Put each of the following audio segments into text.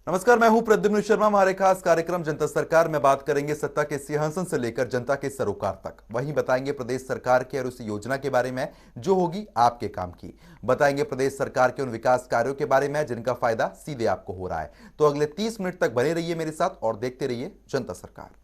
नमस्कार, मैं हूं प्रद्युम्न शर्मा। हमारे खास कार्यक्रम जनता सरकार में बात करेंगे सत्ता के सिंहासन से लेकर जनता के सरोकार तक। वहीं बताएंगे प्रदेश सरकार की और उस योजना के बारे में जो होगी आपके काम की। बताएंगे प्रदेश सरकार के उन विकास कार्यों के बारे में जिनका फायदा सीधे आपको हो रहा है। तो अगले 30 मिनट तक बने रहिए मेरे साथ और देखते रहिए जनता सरकार।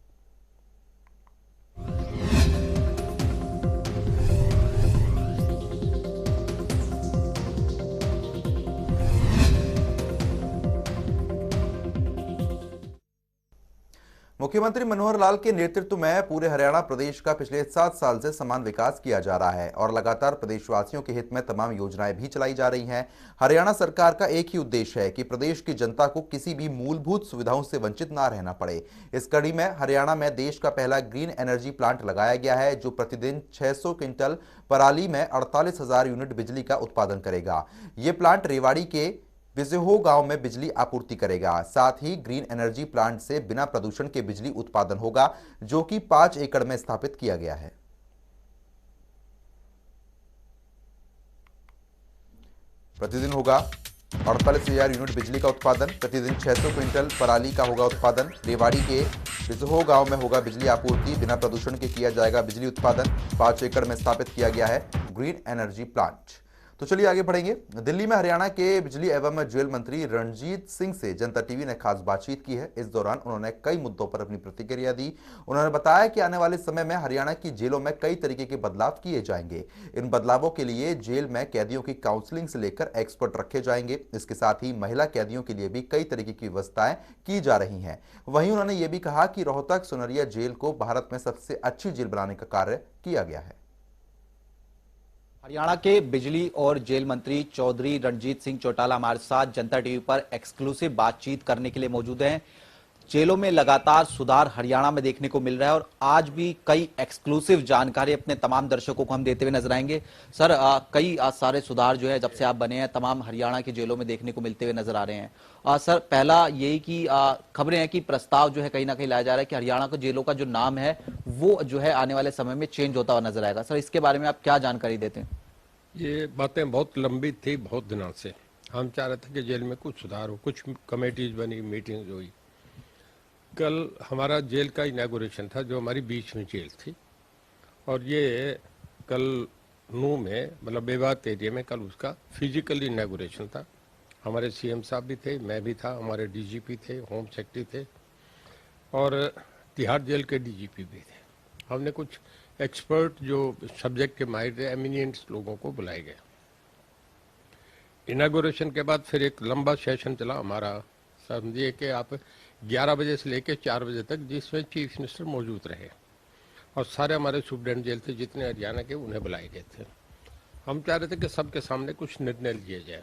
मुख्यमंत्री मनोहर लाल के नेतृत्व में पूरे हरियाणा प्रदेश का पिछले 7 साल से समान विकास किया जा रहा है और लगातार प्रदेशवासियों के हित में तमाम योजनाएं भी चलाई जा रही हैं। हरियाणा सरकार का एक ही उद्देश्य है कि प्रदेश की जनता को किसी भी मूलभूत सुविधाओं से वंचित ना रहना पड़े। इस कड़ी में हरियाणा में देश का पहला ग्रीन एनर्जी प्लांट लगाया गया है, जो प्रतिदिन 600 क्विंटल पराली में 48,000 यूनिट बिजली का उत्पादन करेगा। ये प्लांट रेवाड़ी के बिजहो गांव में बिजली आपूर्ति करेगा। साथ ही ग्रीन एनर्जी प्लांट से बिना प्रदूषण के बिजली उत्पादन होगा, जो कि 5 एकड़ में स्थापित किया गया है। प्रतिदिन होगा 48,000 यूनिट बिजली का उत्पादन, प्रतिदिन 600 क्विंटल पराली का होगा उत्पादन। रेवाड़ी के बिजहो गांव में होगा बिजली आपूर्ति, बिना प्रदूषण के किया जाएगा बिजली उत्पादन। 5 एकड़ में स्थापित किया गया है ग्रीन एनर्जी प्लांट। तो चलिए आगे बढ़ेंगे। दिल्ली में हरियाणा के बिजली एवं जेल मंत्री रणजीत सिंह से जनता टीवी ने खास बातचीत की है। इस दौरान उन्होंने कई मुद्दों पर अपनी प्रतिक्रिया दी। उन्होंने बताया कि आने वाले समय में हरियाणा की जेलों में कई तरीके के बदलाव किए जाएंगे। इन बदलावों के लिए जेल में कैदियों की काउंसलिंग से लेकर एक्सपर्ट रखे जाएंगे। इसके साथ ही महिला कैदियों के लिए भी कई तरीके की व्यवस्थाएं की जा रही हैं। वहीं उन्होंने ये भी कहा कि रोहतक सुनरिया जेल को भारत में सबसे अच्छी जेल बनाने का कार्य किया गया है। हरियाणा के बिजली और जेल मंत्री चौधरी रणजीत सिंह चौटाला हमारे साथ जनता टीवी पर एक्सक्लूसिव बातचीत करने के लिए मौजूद हैं। जेलों में लगातार सुधार हरियाणा में देखने को मिल रहा है और आज भी कई एक्सक्लूसिव जानकारी अपने तमाम दर्शकों को हम देते हुए नजर आएंगे। सर, कई सारे सुधार जो है जब से आप बने हैं तमाम हरियाणा के जेलों में देखने को मिलते हुए नजर आ रहे हैं। सर, पहला यही कि खबरें हैं कि प्रस्ताव जो है कहीं ना कहीं लाया जा रहा है कि हरियाणा के जेलों का जो नाम है वो जो है आने वाले समय में चेंज होता हुआ नजर आएगा। सर, इसके बारे में आप क्या जानकारी देते हैं? ये बातें बहुत लंबी थी, बहुत दिनों से हम चाह रहे थे कि जेल में कुछ सुधार हो, कुछ कमेटीज बनी, मीटिंग्स हुई। कल हमारा जेल का इनॉग्रेशन था, जो हमारी बीच में जेल थी, और ये कल नू में मतलब बेबात एरिया में कल उसका फिजिकल इनॉग्रेशन था। हमारे सीएम साहब भी थे, मैं भी था, हमारे डीजीपी थे, होम सेक्रेटरी थे और तिहाड़ जेल के डीजीपी भी थे। हमने कुछ एक्सपर्ट जो सब्जेक्ट के माहिर थे, एमिनिएंट लोगों को बुलाए गए। इनॉग्रेशन के बाद फिर एक लंबा सेशन चला हमारा, समझिए कि आप 11 बजे से लेकर 4 बजे तक, जिसमें चीफ मिनिस्टर मौजूद रहे और सारे हमारे सुप्रीडेंट जेल थे जितने हरियाणा के, उन्हें बुलाए गए थे। हम चाह रहे थे कि सबके सामने कुछ निर्णय लिए जाए।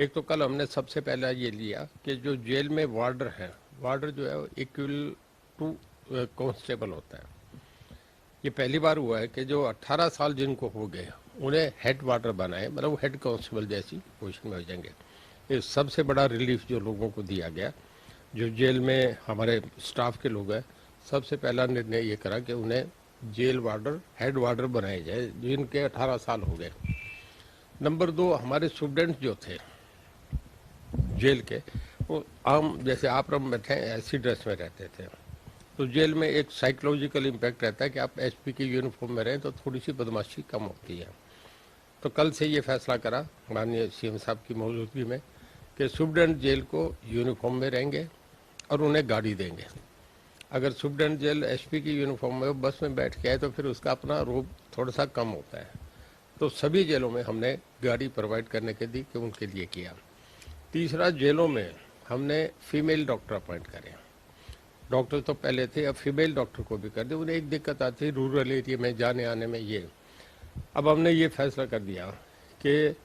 एक तो कल हमने सबसे पहला ये लिया कि जो जेल में वार्डर हैं, वार्डर जो है इक्वल टू कांस्टेबल होता है। ये पहली बार हुआ है कि जो 18 साल जिनको हो गए उन्हें हेड वार्डर बनाए, मतलब वो हेड कांस्टेबल जैसी पोजीशन में हो जाएंगे। ये सबसे बड़ा रिलीफ जो लोगों को दिया गया, जो जेल में हमारे स्टाफ के लोग हैं। सबसे पहला निर्णय ये करा कि उन्हें जेल वार्डर, हेड वार्डर बनाए जाए जिनके 18 साल हो गए। नंबर 2, हमारे स्टूडेंट जो थे जेल के, वो आम जैसे आप रम बैठे ऐसी ड्रेस में रहते थे, तो जेल में एक साइकोलॉजिकल इम्पैक्ट रहता है कि आप एसपी की यूनिफॉर्म में रहें तो थोड़ी सी बदमाशी कम होती है। तो कल से ये फैसला करा माननीय सीएम साहब की मौजूदगी में कि सुप्रीडेंट जेल को यूनिफॉर्म में रहेंगे और उन्हें गाड़ी देंगे। अगर सुप्रीडेंट जेल एसपी की यूनिफॉर्म में बस में बैठ के आए तो फिर उसका अपना रोब थोड़ा सा कम होता है। तो सभी जेलों में हमने गाड़ी प्रोवाइड करने के दी कि उनके लिए किया। तीसरा, जेलों में हमने फीमेल डॉक्टर अपॉइंट करे। डॉक्टर तो पहले थे, अब फीमेल डॉक्टर को भी कर दे। उन्हें एक दिक्कत आती है रूरल एरिया में जाने आने में। ये अब हमने ये फैसला कर दिया कि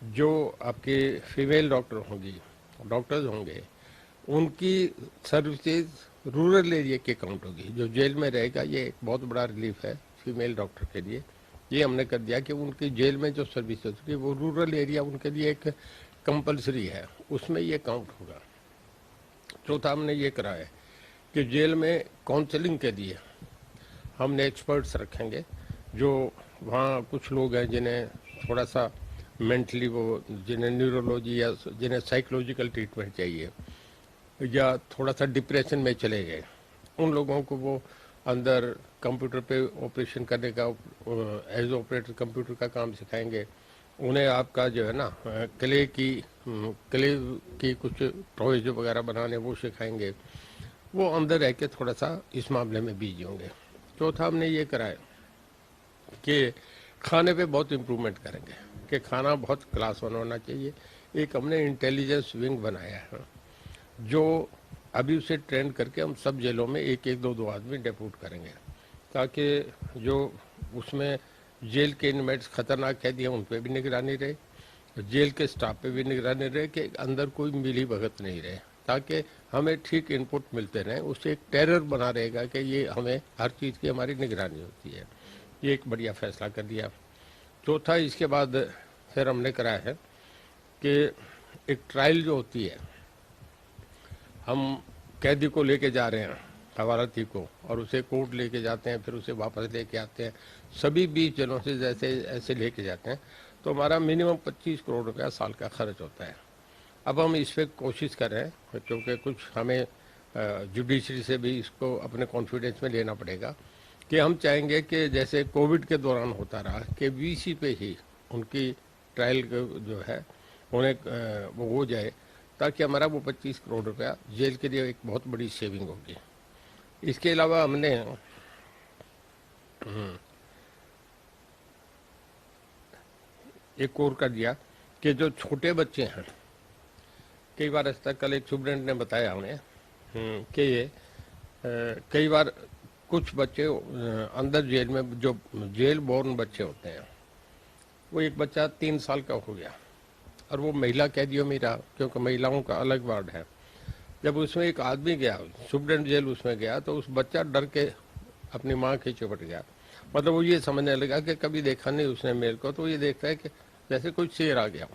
जो आपके फीमेल डॉक्टर होंगी, डॉक्टर्स होंगे, उनकी सर्विसेज रूरल एरिया के काउंट होगी। जो जेल में रहेगा, ये एक बहुत बड़ा रिलीफ है फीमेल डॉक्टर के लिए। ये हमने कर दिया कि उनकी जेल में जो सर्विसेज होगी वो रूरल एरिया उनके लिए एक कंपलसरी है, उसमें ये काउंट होगा। चौथा, हमने ये करा है कि जेल में काउंसलिंग के लिए हमने एक्सपर्ट्स रखेंगे। जो वहाँ कुछ लोग हैं जिन्हें थोड़ा सा मेंटली, वो जिन्हें न्यूरोलॉजी या जिन्हें साइकोलॉजिकल ट्रीटमेंट चाहिए, या थोड़ा सा डिप्रेशन में चले गए, उन लोगों को वो अंदर कंप्यूटर पे ऑपरेशन करने का एज ऑपरेटर कंप्यूटर का काम सिखाएंगे। उन्हें आपका जो है ना क्ले की कुछ टॉयज वगैरह बनाने वो सिखाएंगे। वो अंदर रह के थोड़ा सा इस मामले में बिजी होंगे। चौथा हमने ये करा है कि खाने पे बहुत इम्प्रूवमेंट करेंगे कि खाना बहुत क्लास वन होना चाहिए। एक हमने इंटेलिजेंस विंग बनाया है जो अभी उसे ट्रेंड करके हम सब जेलों में एक एक दो आदमी डेप्यूट करेंगे, ताकि जो उसमें जेल के इनमेट्स खतरनाक कैदी हैं उन पर भी निगरानी रहे, जेल के स्टाफ पे भी निगरानी रहे कि अंदर कोई मिली भगत नहीं रहे, ताकि हमें ठीक इनपुट मिलते रहें। उससे एक टेरर बना रहेगा कि ये हमें हर चीज़ की हमारी निगरानी होती है। ये एक बढ़िया फैसला कर दिया। चौथा, इसके बाद फिर हमने कराया है कि एक ट्रायल जो होती है, हम कैदी को लेके जा रहे हैं हवालाती को और उसे कोर्ट लेके जाते हैं, फिर उसे वापस लेके आते हैं, सभी 20 जनों से जैसे ऐसे लेके जाते हैं, तो हमारा मिनिमम 25 करोड़ रुपया साल का खर्च होता है। अब हम इस पर कोशिश कर रहे हैं क्योंकि कुछ हमें जुडिशरी से भी इसको अपने कॉन्फिडेंस में लेना पड़ेगा कि हम चाहेंगे कि जैसे कोविड के दौरान होता रहा कि वीसी पे ही उनकी ट्रायल जो है उन्हें वो हो जाए, ताकि हमारा वो 25 करोड़ रुपया जेल के लिए एक बहुत बड़ी सेविंग होगी। इसके अलावा हमने एक और कर दिया कि जो छोटे बच्चे हैं, कई बार ऐसा कल एक सुप्रेंट ने बताया हमें कि ये कई बार कुछ बच्चे अंदर जेल में जो जेल बोर्न बच्चे होते हैं, वो एक बच्चा 3 साल का हो गया और वो महिला कैदियों में रहा क्योंकि महिलाओं का अलग वार्ड है। जब उसमें एक आदमी गया, सुप्रेंट जेल उसमें गया, तो उस बच्चा डर के अपनी माँ के चिपट गया। मतलब वो ये समझने लगा कि कभी देखा नहीं उसने मेरे को, तो ये देखता है कि जैसे कोई शेर आ गया।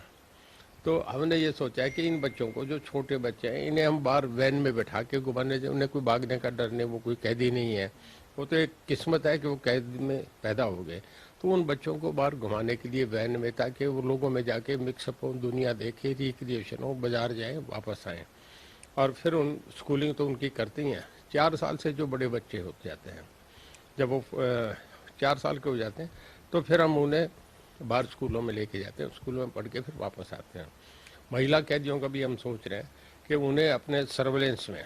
तो हमने ये सोचा है कि इन बच्चों को, जो छोटे बच्चे हैं, इन्हें हम बाहर वैन में बैठा के घुमाने, उन्हें कोई भागने का डर नहीं, वो कोई कैदी नहीं है, वो तो एक किस्मत है कि वो कैद में पैदा हो गए। तो उन बच्चों को बाहर घुमाने के लिए वैन में, ताकि वो लोगों में जाके मिक्सअप हो, दुनिया देखे, रिक्रिएशन हो, बाजार जाएँ, वापस आएँ। और फिर उन स्कूलिंग तो उनकी करती हैं। 4 साल से जो बड़े बच्चे हो जाते हैं, जब वो 4 साल के हो जाते हैं, तो फिर हम उन्हें बाहर स्कूलों में लेके जाते हैं, स्कूलों में पढ़ के फिर वापस आते हैं। महिला कैदियों का भी हम सोच रहे हैं कि उन्हें अपने सर्वेलेंस में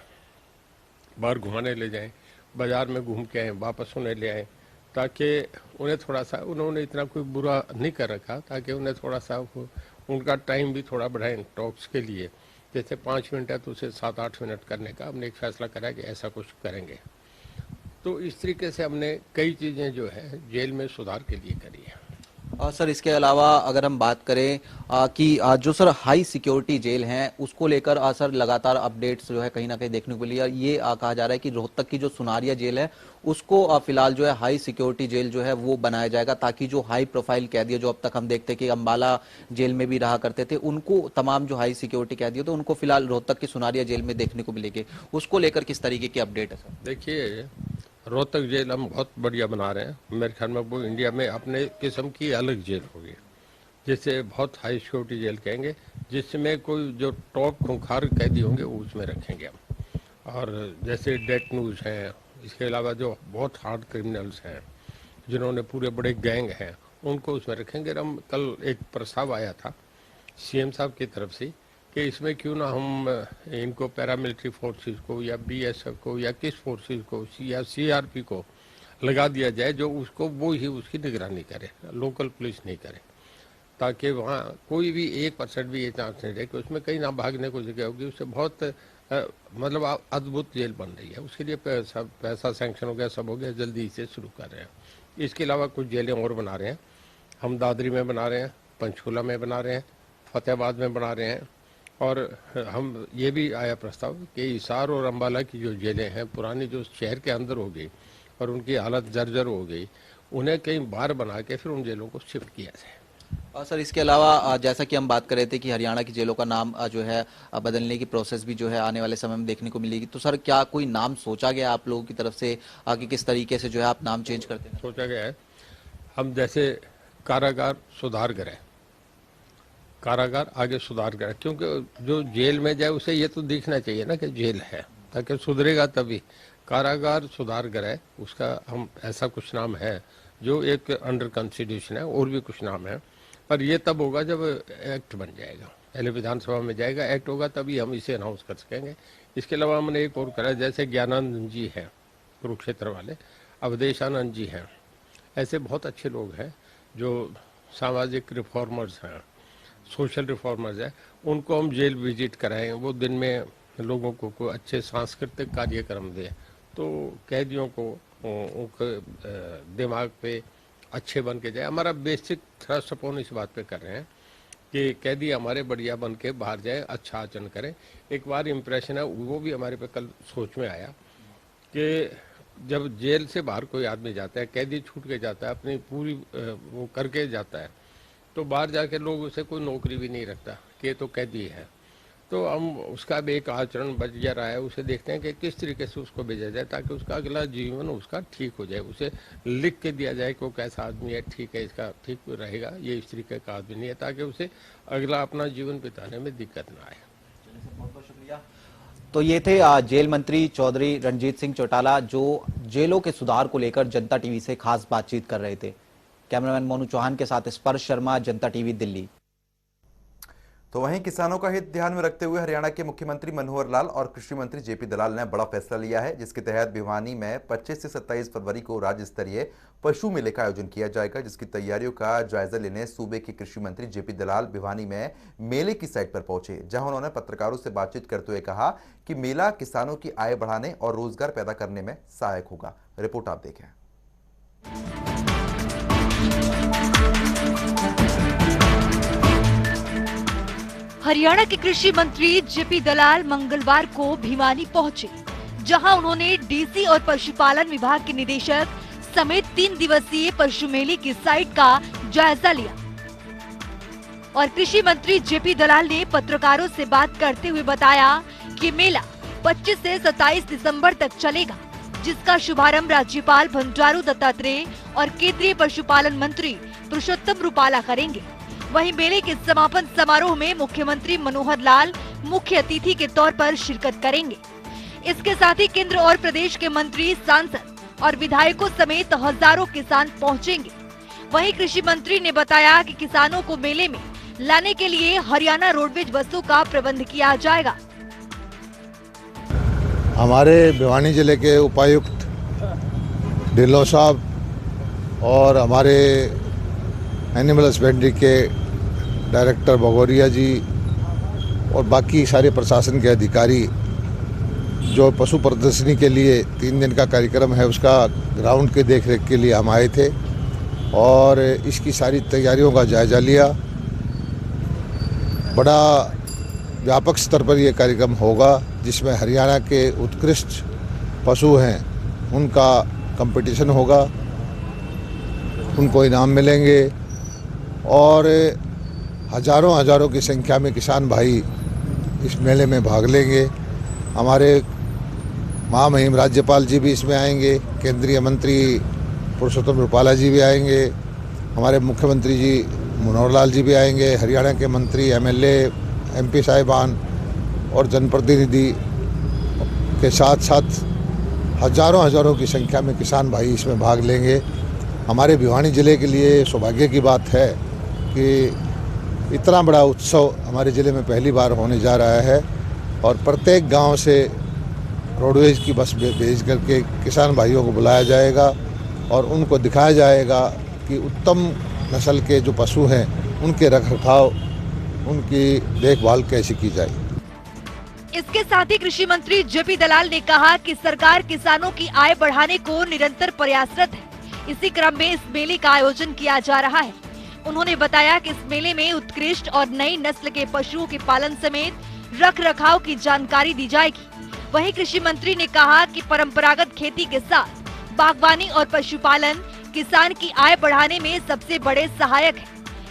बाहर घुमाने ले जाएं, बाज़ार में घूम के आएँ, वापस उन्हें ले आएँ, ताकि उन्हें थोड़ा सा, उन्होंने इतना कोई बुरा नहीं कर रखा, ताकि उन्हें थोड़ा सा उनका टाइम भी थोड़ा बढ़ाएं टॉक्स के लिए। जैसे 5 मिनट है तो उसे 7-8 मिनट करने का हमने एक फैसला करा कि ऐसा कुछ करेंगे। तो इस तरीके से हमने कई चीज़ें जो है जेल में सुधार के लिए करी है। सर, इसके अलावा अगर हम बात करें कि जो सर हाई सिक्योरिटी जेल हैं, उसको लेकर सर लगातार अपडेट्स जो है कहीं ना कहीं देखने को मिली है। ये कहा जा रहा है कि रोहतक की जो सुनारिया जेल है उसको फिलहाल जो है हाई सिक्योरिटी जेल जो है वो बनाया जाएगा, ताकि जो हाई प्रोफाइल कैदी, जो अब तक हम देखते कि अंबाला जेल में भी रहा करते थे, उनको, तमाम जो हाई सिक्योरिटी कैदी हो, तो उनको फिलहाल रोहतक की सुनारिया जेल में देखने को मिलेगी। उसको लेकर किस तरीके की अपडेट है सर? देखिए, रोहतक जेल हम बहुत बढ़िया बना रहे हैं। मेरे ख्याल में वो इंडिया में अपने किस्म की अलग जेल होगी, जिसे बहुत हाई सिक्योरिटी जेल कहेंगे, जिसमें कोई जो टॉप खूंखार कैदी होंगे वो उसमें रखेंगे हम। और जैसे डेथ न्यूज़ हैं, इसके अलावा जो बहुत हार्ड क्रिमिनल्स हैं, जिन्होंने पूरे बड़े गैंग हैं, उनको उसमें रखेंगे। हम कल एक प्रस्ताव आया था सीएम साहब की तरफ से कि इसमें क्यों ना हम इनको पैरामिलिट्री फोर्सेस को या बीएसएफ को या किस फोर्सेस को या सीआरपी को लगा दिया जाए, जो उसको वो ही उसकी निगरानी करे, लोकल पुलिस नहीं करे, ताकि वहाँ कोई भी 1% भी ये चांस नहीं रहे कि उसमें कहीं ना भागने को जगह होगी। उससे बहुत मतलब अद्भुत जेल बन रही है। उसके लिए पैसा सैंक्शन हो गया, सब हो गया, जल्दी से शुरू कर रहे हैं। इसके अलावा कुछ जेलें और बना रहे हैं, हम दादरी में बना रहे हैं, पंचकुला में बना रहे हैं, फतेहाबाद में बना रहे हैं, और हम ये भी आया प्रस्ताव कि हिसार और अम्बाला की जो जेलें हैं पुरानी, जो शहर के अंदर हो गई और उनकी हालत जर्जर हो गई, उन्हें कहीं बाहर बना के फिर उन जेलों को शिफ्ट किया जाए। सर, इसके अलावा जैसा कि हम बात कर रहे थे कि हरियाणा की जेलों का नाम जो है बदलने की प्रोसेस भी जो है आने वाले समय में देखने को मिलेगी, तो सर क्या कोई नाम सोचा गया आप लोगों की तरफ से कि किस तरीके से जो है आप नाम चेंज करते हैं? सोचा गया है, हम जैसे कारागार सुधार गृह, कारागार आगे सुधार करे, क्योंकि जो जेल में जाए उसे ये तो दिखना चाहिए ना कि जेल है, ताकि सुधरेगा तभी। कारागार सुधार करे, उसका हम ऐसा कुछ नाम है जो एक अंडर कॉन्स्टिट्यूशन है, और भी कुछ नाम है, पर ये तब होगा जब एक्ट बन जाएगा, पहले विधानसभा में जाएगा, एक्ट होगा तभी हम इसे अनाउंस कर सकेंगे। इसके अलावा हमने एक और करा, जैसे ज्ञानानंद जी हैं कुरुक्षेत्र वाले, अवधेशानंद जी हैं, ऐसे बहुत अच्छे लोग हैं जो सामाजिक रिफॉर्मर्स हैं, सोशल रिफॉर्मर्स हैं, उनको हम जेल विजिट कराएं, वो दिन में लोगों को अच्छे सांस्कृतिक कार्यक्रम दें, तो कैदियों को उनके दिमाग पे अच्छे बन के जाए। हमारा बेसिक थ्रस्ट अपॉन इस बात पे कर रहे हैं कि कैदी हमारे बढ़िया बन के बाहर जाए, अच्छा आचरण करें। एक बार इम्प्रेशन है, वो भी हमारे पे कल सोच में आया कि जब जेल से बाहर कोई आदमी जाता है, कैदी छूट के जाता है, अपनी पूरी वो करके जाता है, तो बाहर जाके लोग उसे कोई नौकरी भी नहीं रखता कि ये तो कैदी है। तो हम उसका भी एक आचरण बच जा रहा है, उसे देखते हैं कि किस तरीके से उसको भेजा जाए ताकि उसका अगला जीवन उसका ठीक हो जाए, उसे लिख के दिया जाए कि वो कैसा आदमी है, ठीक है, इसका ठीक रहेगा, ये इस तरीके का आदमी नहीं है, ताकि उसे अगला अपना जीवन बिताने में दिक्कत ना आए। बहुत बहुत शुक्रिया। तो ये थे जेल मंत्री चौधरी रणजीत सिंह चौटाला, जो जेलों के सुधार को लेकर जनता टीवी से खास बातचीत कर रहे थे। कैमरामैन मोनू चौहान के साथ स्पर्श शर्मा, जनता टीवी, दिल्ली। तो वहीं किसानों का हित ध्यान में रखते हुए हरियाणा के मुख्यमंत्री मनोहर लाल और कृषि मंत्री जेपी दलाल ने बड़ा फैसला लिया है, जिसके तहत भिवानी में 25 से 27 फरवरी को राज्य स्तरीय पशु मेले का आयोजन किया जाएगा, जिसकी तैयारियों का जायजा लेने सूबे के कृषि मंत्री जेपी दलाल भिवानी में मेले की साइट पर पहुंचे, जहां उन्होंने पत्रकारों से बातचीत करते हुए कहा कि मेला किसानों की आय बढ़ाने और रोजगार पैदा करने में सहायक होगा। रिपोर्ट आप देखें। हरियाणा के कृषि मंत्री जेपी दलाल मंगलवार को भिवानी पहुंचे, जहां उन्होंने डीसी और पशुपालन विभाग के निदेशक समेत 3 दिवसीय पशु मेले की साइट का जायजा लिया। और कृषि मंत्री जेपी दलाल ने पत्रकारों से बात करते हुए बताया कि मेला 25 से 27 दिसंबर तक चलेगा, जिसका शुभारंभ राज्यपाल बंडारू दत्तात्रेय और केंद्रीय पशुपालन मंत्री पुरुषोत्तम रूपाला करेंगे। वहीं मेले के समापन समारोह में मुख्यमंत्री मनोहर लाल मुख्य अतिथि के तौर पर शिरकत करेंगे। इसके साथ ही केंद्र और प्रदेश के मंत्री, सांसद और विधायकों समेत हजारों किसान पहुंचेंगे। वहीं कृषि मंत्री ने बताया कि किसानों को मेले में लाने के लिए हरियाणा रोडवेज बसों का प्रबंध किया जाएगा। हमारे भिवानी जिले के उपायुक्त ढिल्लों साहब और हमारे एनिमल हस्बेंड्री के डायरेक्टर भगोरिया जी और बाकी सारे प्रशासन के अधिकारी जो पशु प्रदर्शनी के लिए 3 दिन का कार्यक्रम है उसका ग्राउंड के देखरेख के लिए हम आए थे और इसकी सारी तैयारियों का जायजा लिया। बड़ा व्यापक स्तर पर यह कार्यक्रम होगा, जिसमें हरियाणा के उत्कृष्ट पशु हैं उनका कंपटीशन होगा, उनको इनाम मिलेंगे और हजारों की संख्या में किसान भाई इस मेले में भाग लेंगे। हमारे महामहिम राज्यपाल जी भी इसमें आएंगे, केंद्रीय मंत्री पुरुषोत्तम रूपाला जी भी आएंगे, हमारे मुख्यमंत्री जी मनोहर लाल जी भी आएंगे, हरियाणा के मंत्री, एमएलए, एमपी साहिबान और जनप्रतिनिधि के साथ साथ हजारों की संख्या में किसान भाई इसमें भाग लेंगे। हमारे भिवानी जिले के लिए सौभाग्य की बात है कि इतना बड़ा उत्सव हमारे ज़िले में पहली बार होने जा रहा है और प्रत्येक गांव से रोडवेज की बस भेज करके किसान भाइयों को बुलाया जाएगा और उनको दिखाया जाएगा कि उत्तम नस्ल के जो पशु हैं उनके रखरखाव, उनकी देखभाल कैसे की जाए। इसके साथ ही कृषि मंत्री जेपी दलाल ने कहा कि सरकार किसानों की आय बढ़ाने को निरंतर प्रयासरत है। इसी क्रम में इस मेले का आयोजन किया जा रहा है। उन्होंने बताया कि इस मेले में उत्कृष्ट और नई नस्ल के पशुओं के पालन समेत रखरखाव की जानकारी दी जाएगी। वहीं कृषि मंत्री ने कहा कि परंपरागत खेती के साथ बागवानी और पशुपालन किसान की आय बढ़ाने में सबसे बड़े सहायक है।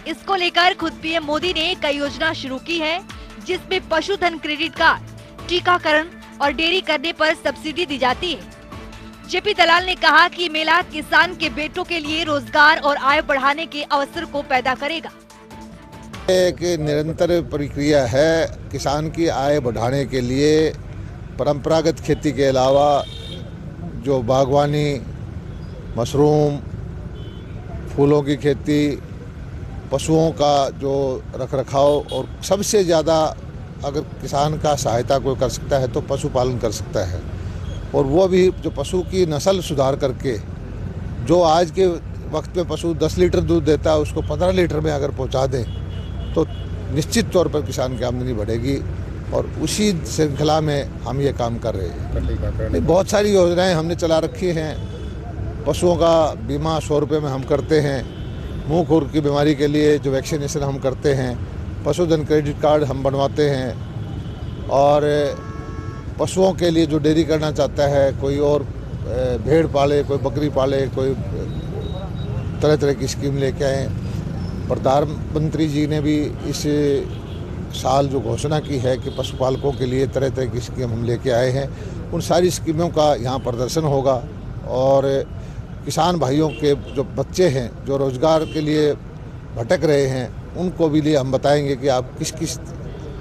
इसको लेकर खुद पीएम मोदी ने कई योजना शुरू की है, जिसमें पशुधन क्रेडिट कार्ड, टीकाकरण और डेयरी करने पर सब्सिडी दी जाती है। जेपी दलाल ने कहा कि मेला किसान के बेटों के लिए रोजगार और आय बढ़ाने के अवसर को पैदा करेगा। एक निरंतर प्रक्रिया है। किसान की आय बढ़ाने के लिए परंपरागत खेती के अलावा जो बागवानी, मशरूम, फूलों की खेती, पशुओं का जो रखरखाव, और सबसे ज़्यादा अगर किसान का सहायता कोई कर सकता है तो पशुपालन कर सकता है। और वो भी जो पशु की नस्ल सुधार करके, जो आज के वक्त में पशु 10 लीटर दूध देता है उसको 15 लीटर में अगर पहुंचा दें तो निश्चित तौर पर किसान की आमदनी बढ़ेगी। और उसी श्रृंखला में हम ये काम कर रहे हैं। बहुत सारी योजनाएं हमने चला रखी हैं। पशुओं का बीमा 100 रुपये में हम करते हैं। मुंह खुर की बीमारी के लिए जो वैक्सीनेशन हम करते हैं। पशुधन क्रेडिट कार्ड हम बनवाते हैं। और पशुओं के लिए जो डेयरी करना चाहता है, कोई और भेड़ पाले, कोई बकरी पाले, कोई तरह तरह की स्कीम लेके आए। प्रधानमंत्री जी ने भी इस साल जो घोषणा की है कि पशुपालकों के लिए तरह तरह की स्कीम हम लेके आए हैं, उन सारी स्कीमों का यहाँ प्रदर्शन होगा। और किसान भाइयों के जो बच्चे हैं जो रोजगार के लिए भटक रहे हैं, उनको भी लिए हम बताएंगे कि आप किस किस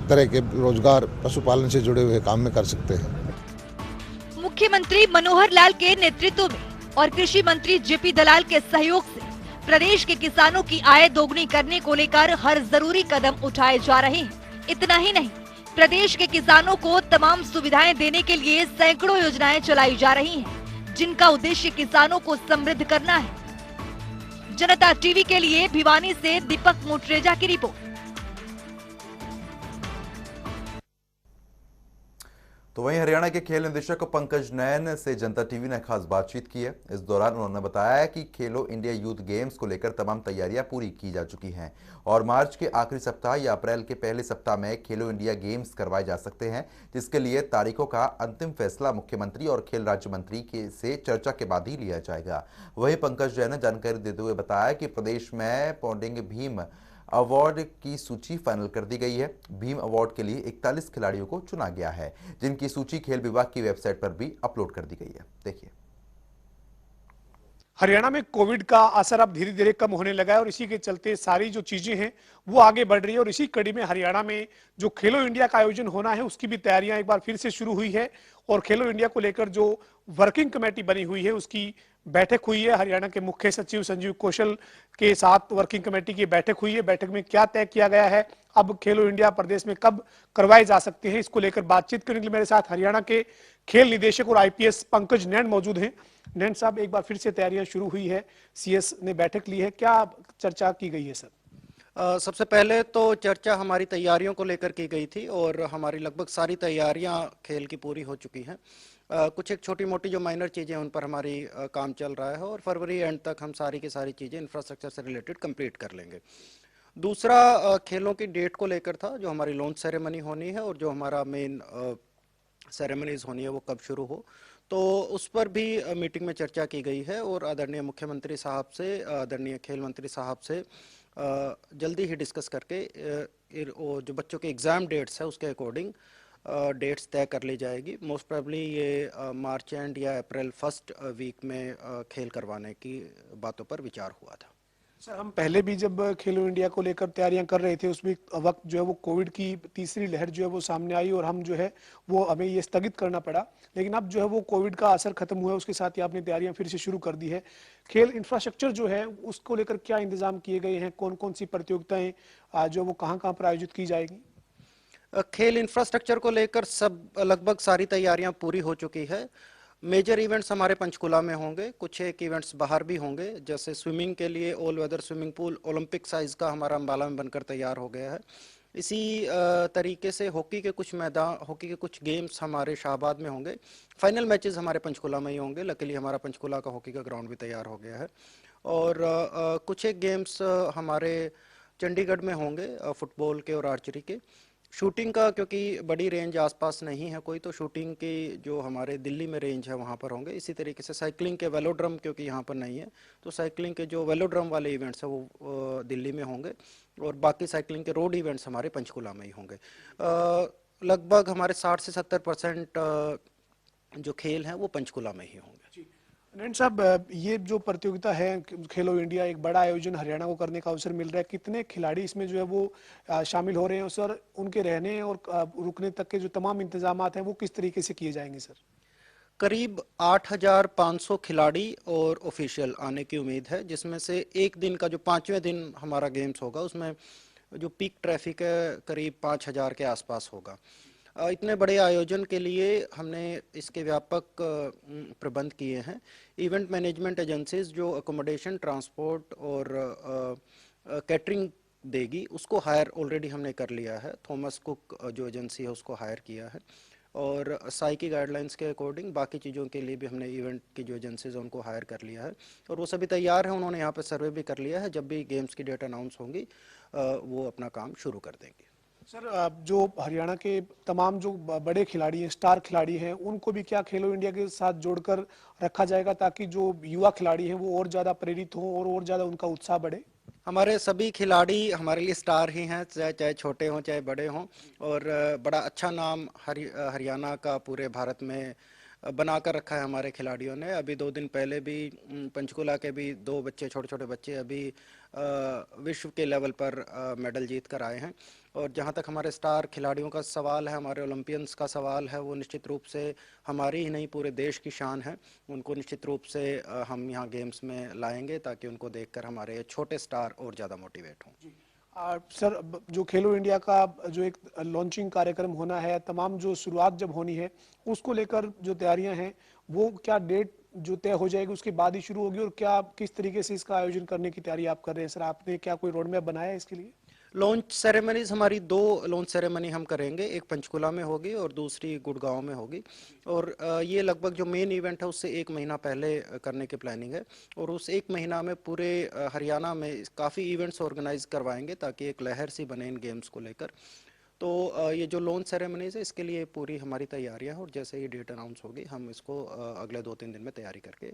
तरह के रोजगार पशुपालन से जुड़े हुए काम में कर सकते हैं। मुख्यमंत्री मनोहर लाल के नेतृत्व में और कृषि मंत्री जेपी दलाल के सहयोग से प्रदेश के किसानों की आय दोगुनी करने को लेकर हर जरूरी कदम उठाए जा रहे हैं। इतना ही नहीं, प्रदेश के किसानों को तमाम सुविधाएं देने के लिए सैकड़ों योजनाएं चलाई जा रही हैं, जिनका उद्देश्य किसानों को समृद्ध करना है। जनता टीवी के लिए भिवानी से दीपक मोटरेजा की रिपोर्ट। तो वहीं हरियाणा के खेल निदेशक पंकज नैन से जनता टीवी ने खास बातचीत की है। इस दौरान उन्होंने बताया कि खेलो इंडिया यूथ गेम्स को लेकर तमाम तैयारियां पूरी की जा चुकी हैं और मार्च के आखिरी सप्ताह या अप्रैल के पहले सप्ताह में खेलो इंडिया गेम्स करवाए जा सकते हैं, जिसके लिए तारीखों का अंतिम फैसला मुख्यमंत्री और खेल राज्य मंत्री से चर्चा के बाद ही लिया जाएगा। वहीं पंकज जैन ने जानकारी देते हुए बताया कि प्रदेश में पौंडिंग भीम अवार्ड की सूची फाइनल कर दी गई है। भीम अवार्ड के लिए 41 खिलाड़ियों को चुना गया है, जिनकी सूची खेल विभाग की वेबसाइट पर भी अपलोड कर दी गई है। देखिए, हरियाणा में कोविड का असर अब धीरे धीरे कम होने लगा है और इसी के चलते सारी जो चीजें हैं वो आगे बढ़ रही है। और इसी कड़ी में हरियाणा में जो खेलो इंडिया का आयोजन होना है उसकी भी तैयारियां एक बार फिर से शुरू हुई है। और खेलो इंडिया को लेकर जो वर्किंग कमेटी बनी हुई है उसकी बैठक हुई है। हरियाणा के मुख्य सचिव संजीव कौशल के साथ वर्किंग कमेटी की बैठक हुई है। बैठक में क्या तय किया गया है, अब खेलो इंडिया प्रदेश में कब करवाए जा सकते हैं, इसको लेकर बातचीत करने के लिए मेरे साथ हरियाणा के खेल निदेशक और आईपीएस पंकज नैन मौजूद हैं। नैन साहब, एक बार फिर से तैयारियां शुरू हुई है, सीएस ने बैठक ली है, क्या चर्चा की गई है सर? सबसे पहले तो चर्चा हमारी तैयारियों को लेकर की गई थी और हमारी लगभग सारी तैयारियां खेल की पूरी हो चुकी हैं। कुछ एक छोटी मोटी जो माइनर चीज़ें उन पर हमारी काम चल रहा है और फरवरी एंड तक हम सारी की सारी चीज़ें इंफ्रास्ट्रक्चर से रिलेटेड कंप्लीट कर लेंगे। दूसरा खेलों की डेट को लेकर था, जो हमारी लॉन्च सेरेमनी होनी है और जो हमारा मेन सेरेमनीज होनी है वो कब शुरू हो, तो उस पर भी मीटिंग में चर्चा की गई है। और आदरणीय मुख्यमंत्री साहब से, आदरणीय खेल मंत्री साहब से जल्दी ही डिस्कस करके जो बच्चों के एग्ज़ाम डेट्स है उसके अकॉर्डिंग डेट्स तय कर ली जाएगी। मोस्ट प्रोबेबली ये मार्च एंड या अप्रैल फर्स्ट वीक में खेल करवाने की बातों पर विचार हुआ था। सर, हम पहले भी जब खेलो इंडिया को लेकर तैयारियां कर रहे थे उसमें वक्त जो है वो कोविड की तीसरी लहर जो है वो सामने आई और हम जो है वो हमें ये स्थगित करना पड़ा। लेकिन अब जो है वो कोविड का असर खत्म हुआ है, उसके साथ ही आपने तैयारियां फिर से शुरू कर दी है। खेल इंफ्रास्ट्रक्चर जो है उसको लेकर क्या इंतजाम किए गए हैं, कौन कौन सी प्रतियोगिताएं जो वो कहाँ कहाँ पर आयोजित की जाएगी? खेल इंफ्रास्ट्रक्चर को लेकर सब लगभग सारी तैयारियां पूरी हो चुकी है। मेजर इवेंट्स हमारे पंचकुला में होंगे, कुछ एक इवेंट्स बाहर भी होंगे। जैसे स्विमिंग के लिए all weather swimming pool Olympic size का हमारा अंबाला में बनकर तैयार हो गया है। इसी तरीके से हॉकी के कुछ गेम्स हमारे शाहबाद में होंगे। फाइनल मैचेस हमारे पंचकुला में ही होंगे। लकीली हमारा पंचकुला का हॉकी का ग्राउंड भी तैयार हो गया है। और कुछ एक गेम्स हमारे चंडीगढ़ में होंगे, फुटबॉल के और आर्चरी के। शूटिंग का क्योंकि बड़ी रेंज आसपास नहीं है कोई, तो शूटिंग की जो हमारे दिल्ली में रेंज है वहाँ पर होंगे। इसी तरीके से साइकिलिंग के वेलोड्रम क्योंकि यहाँ पर नहीं है, तो साइकिलिंग के जो वेलोड्रम वाले इवेंट्स हैं वो दिल्ली में होंगे और बाकी साइकिलिंग के रोड इवेंट्स हमारे पंचकुला में ही होंगे। लगभग हमारे 60 से 70% जो खेल हैं वो पंचकुला में ही होंगे। नयन साहब, ये जो प्रतियोगिता है खेलो इंडिया, एक बड़ा आयोजन हरियाणा को करने का अवसर मिल रहा है। कितने खिलाड़ी इसमें जो है वो शामिल हो रहे हैं सर? उनके रहने और रुकने तक के जो तमाम इंतजामात हैं वो किस तरीके से किए जाएंगे सर? करीब 8,500 खिलाड़ी और ऑफिशियल आने की उम्मीद है, जिसमें से एक दिन का जो 5वें दिन हमारा गेम्स होगा उसमें जो पीक ट्रैफिक है करीब 5,000 के आसपास होगा। इतने बड़े आयोजन के लिए हमने इसके व्यापक प्रबंध किए हैं। इवेंट मैनेजमेंट एजेंसीज जो अकोमोडेशन, ट्रांसपोर्ट और कैटरिंग देगी उसको हायर ऑलरेडी हमने कर लिया है। थॉमस कुक जो एजेंसी है उसको हायर किया है, और साई की गाइडलाइंस के अकॉर्डिंग बाकी चीज़ों के लिए भी हमने इवेंट की जो एजेंसीज हैं उनको हायर कर लिया है, और वो सभी तैयार हैं। उन्होंने यहाँ पे सर्वे भी कर लिया है। जब भी गेम्स की डेट अनाउंस होंगी वो अपना काम शुरू कर देंगे। सर, जो हरियाणा के तमाम जो बड़े खिलाड़ी हैं, स्टार खिलाड़ी हैं, उनको भी क्या खेलो इंडिया के साथ जोड़कर रखा जाएगा ताकि जो युवा खिलाड़ी हैं वो और ज़्यादा प्रेरित हों और ज़्यादा उनका उत्साह बढ़े? हमारे सभी खिलाड़ी हमारे लिए स्टार ही हैं, चाहे छोटे हों चाहे बड़े हों, और बड़ा अच्छा नाम हरियाणा का पूरे भारत में बनाकर रखा है हमारे खिलाड़ियों ने। अभी 2 दिन पहले भी पंचकुला के भी 2 बच्चे, छोटे छोटे बच्चे अभी विश्व के लेवल पर मेडल जीत कर आए हैं। और जहाँ तक हमारे स्टार खिलाड़ियों का सवाल है, हमारे ओलंपियंस का सवाल है, वो निश्चित रूप से हमारी ही नहीं पूरे देश की शान है। उनको निश्चित रूप से हम यहाँ गेम्स में लाएंगे ताकि उनको देखकर हमारे छोटे स्टार और ज़्यादा मोटिवेट हों। सर, जो खेलो इंडिया का जो एक लॉन्चिंग कार्यक्रम होना है, तमाम जो शुरुआत जब होनी है उसको लेकर जो तैयारियां हैं वो क्या डेट जो तय हो जाएगी उसके बाद ही शुरू होगी, और क्या किस तरीके से इसका आयोजन करने की तैयारी आप कर रहे हैं सर? आपने क्या कोई रोड मैप बनाया है इसके लिए? लॉन्च सेरेमनीज हमारी 2 लॉन्च सेरेमनी हम करेंगे, एक पंचकुला में होगी और दूसरी गुड़गांव में होगी। और ये लगभग जो मेन इवेंट है उससे 1 महीना पहले करने की प्लानिंग है, और उस 1 महीना में पूरे हरियाणा में काफ़ी इवेंट्स ऑर्गेनाइज करवाएंगे ताकि एक लहर सी बने इन गेम्स को लेकर। तो ये जो लॉन्च सेरेमनीज है इसके लिए पूरी हमारी तैयारियां हैं, और जैसे ही डेट अनाउंस होगी हम इसको अगले 2-3 दिन में तैयारी करके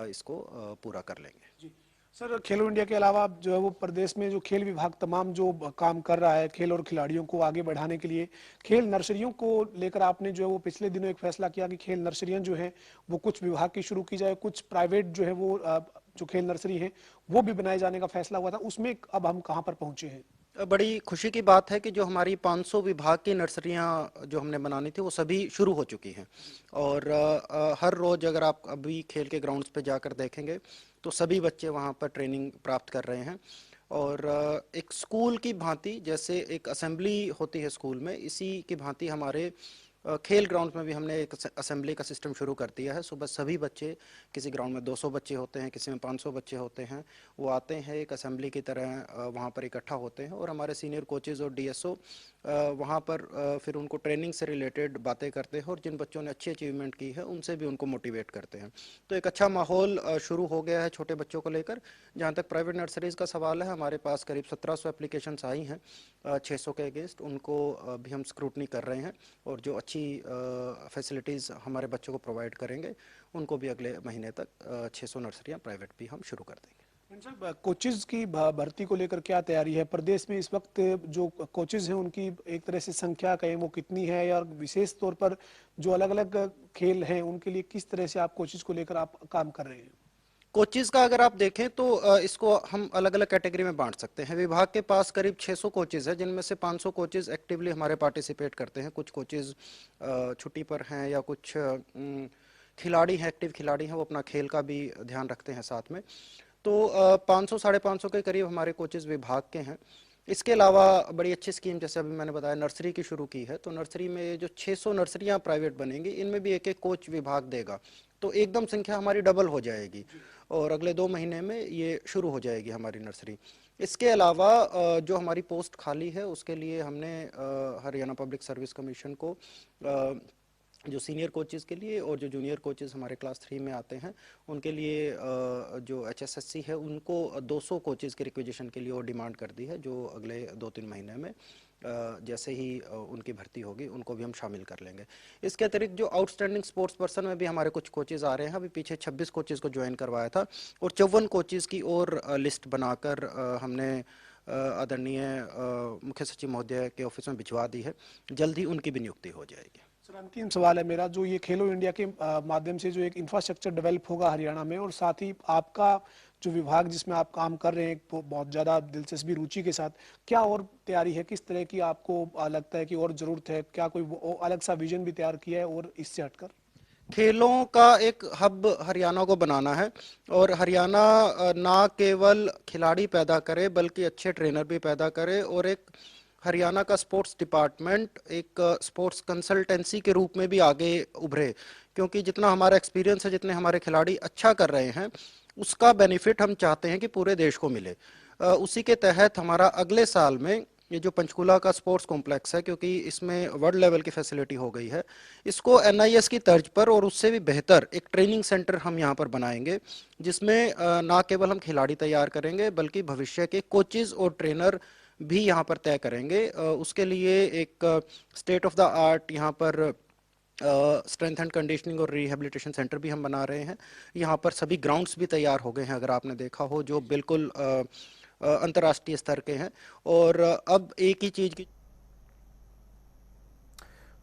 इसको पूरा कर लेंगे। सर, खेलो इंडिया के अलावा जो है वो प्रदेश में जो खेल विभाग तमाम जो काम कर रहा है खेल और खिलाड़ियों को आगे बढ़ाने के लिए, खेल नर्सरियों को लेकर आपने जो है वो पिछले दिनों एक फैसला किया कि खेल नर्सरियां जो हैं वो कुछ विभाग की शुरू की जाए, कुछ प्राइवेट जो है वो जो खेल नर्सरी हैं वो भी बनाए जाने का फैसला हुआ था। उसमें अब हम कहाँ पर पहुंचे हैं? बड़ी खुशी की बात है कि जो हमारी 500 विभाग की नर्सरियां जो हमने बनानी थी वो सभी शुरू हो चुकी हैं, और हर रोज़ अगर आप अभी खेल के ग्राउंड्स पे जाकर देखेंगे तो सभी बच्चे वहां पर ट्रेनिंग प्राप्त कर रहे हैं। और एक स्कूल की भांति, जैसे एक असेंबली होती है स्कूल में, इसी की भांति हमारे खेल ग्राउंड में भी हमने एक असेंबली का सिस्टम शुरू कर दिया है। सुबह सभी बच्चे, किसी ग्राउंड में 200 बच्चे होते हैं, किसी में 500 बच्चे होते हैं, वो आते हैं एक असेंबली की तरह वहाँ पर इकट्ठा होते हैं, और हमारे सीनियर कोचेज़ और डीएसओ वहाँ पर फिर उनको ट्रेनिंग से रिलेटेड बातें करते हैं, और जिन बच्चों ने अच्छी अचीवमेंट की है उनसे भी उनको मोटिवेट करते हैं। तो एक अच्छा माहौल शुरू हो गया है छोटे बच्चों को लेकर। जहाँ तक प्राइवेट नर्सरीज़ का सवाल है, हमारे पास करीब 1700 एप्लीकेशंस आई हैं 600 के अगेंस्ट। उनको भी हम स्क्रूटनी कर रहे हैं, और जो अच्छी फैसिलिटीज़ हमारे बच्चों को प्रोवाइड करेंगे उनको भी अगले महीने तक 600 नर्सरियाँ प्राइवेट भी हम शुरू कर देंगे। कोचेज की भर्ती को लेकर क्या तैयारी है प्रदेश में इस वक्त? जो कोचेज हैं उनकी एक तरह से संख्या कहें वो कितनी है, और विशेष तौर पर जो अलग अलग खेल हैं उनके लिए किस तरह से आप कोचेज को लेकर आप काम कर रहे हैं? कोचेज का अगर आप देखें तो इसको हम अलग अलग कैटेगरी में बांट सकते हैं। विभाग के पास करीब 600 कोचेज है, जिनमें से 500 कोचेज एक्टिवली हमारे पार्टिसिपेट करते हैं। कुछ कोचेज छुट्टी पर हैं, या कुछ खिलाड़ी हैं, एक्टिव खिलाड़ी हैं, वो अपना खेल का भी ध्यान रखते हैं साथ में। तो 500 550 के करीब हमारे कोचेज विभाग के हैं। इसके अलावा बड़ी अच्छी स्कीम, जैसे अभी मैंने बताया, नर्सरी की शुरू की है। तो नर्सरी में जो 600 नर्सरियां प्राइवेट बनेंगी, इनमें भी एक एक कोच विभाग देगा, तो एकदम संख्या हमारी डबल हो जाएगी, और अगले 2 महीने में ये शुरू हो जाएगी हमारी नर्सरी। इसके अलावा जो हमारी पोस्ट खाली है उसके लिए हमने हरियाणा पब्लिक सर्विस कमीशन को जो सीनियर कोचेज़ के लिए और जो जूनियर कोचेज़ हमारे क्लास 3 में आते हैं उनके लिए जो HSSC है उनको 200 कोचेज़ के रिक्वेजिशन के लिए वो डिमांड कर दी है, जो अगले 2-3 महीने में जैसे ही उनकी भर्ती होगी उनको भी हम शामिल कर लेंगे। इसके अतिरिक्त जो आउटस्टैंडिंग स्पोर्ट्स पर्सन में भी हमारे कुछ कोचेज़ आ रहे हैं। अभी पीछे 26 कोचेज़ को ज्वाइन करवाया था, और 54 कोचेज़ की और लिस्ट बनाकर हमने आदरणीय मुख्य सचिव महोदय के ऑफिस में भिजवा दी है। जल्द ही उनकी भी नियुक्ति हो जाएगी। सर अंतिम सवाल है मेरा, जो ये खेलो इंडिया के माध्यम से जो एक इंफ्रास्ट्रक्चर डेवलप होगा हरियाणा में, और साथ ही आपका जो विभाग जिसमें आप काम कर रहे हैं बहुत ज़्यादा दिलचस्पी रुचि के साथ, क्या और तैयारी है, किस तरह की आपको लगता है कि और ज़रूरत है, क्या कोई अलग सा विजन भी तैयार किया है और इससे हटकर? खेलों का एक हब हरियाणा को बनाना है, और हरियाणा ना केवल खिलाड़ी पैदा करे बल्कि अच्छे ट्रेनर भी पैदा करे, और एक हरियाणा का स्पोर्ट्स डिपार्टमेंट एक स्पोर्ट्स कंसल्टेंसी के रूप में भी आगे उभरे, क्योंकि जितना हमारा एक्सपीरियंस है, जितने हमारे खिलाड़ी अच्छा कर रहे हैं, उसका बेनिफिट हम चाहते हैं कि पूरे देश को मिले। उसी के तहत हमारा अगले साल में ये जो पंचकुला का स्पोर्ट्स कॉम्प्लेक्स है, क्योंकि इसमें वर्ल्ड लेवल की फैसिलिटी हो गई है, इसको NIS की तर्ज पर और उससे भी बेहतर एक ट्रेनिंग सेंटर हम यहाँ पर बनाएंगे, जिसमें ना केवल हम खिलाड़ी तैयार करेंगे बल्कि भविष्य के कोचेज और ट्रेनर भी यहाँ पर तय करेंगे। उसके लिए एक स्टेट ऑफ द आर्ट यहाँ पर स्ट्रेंथ एंड कंडीशनिंग और रिहेबिलिटेशन सेंटर भी हम बना रहे हैं। यहाँ पर सभी ग्राउंड्स भी तैयार हो गए हैं, अगर आपने देखा हो, जो बिल्कुल अंतर्राष्ट्रीय स्तर के हैं। और अब एक ही चीज की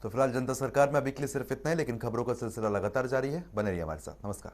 तो फिलहाल जनता सरकार में अभी के लिए सिर्फ इतना ही, लेकिन खबरों का सिलसिला लगातार जारी है। बने रहिए हमारे साथ। नमस्कार।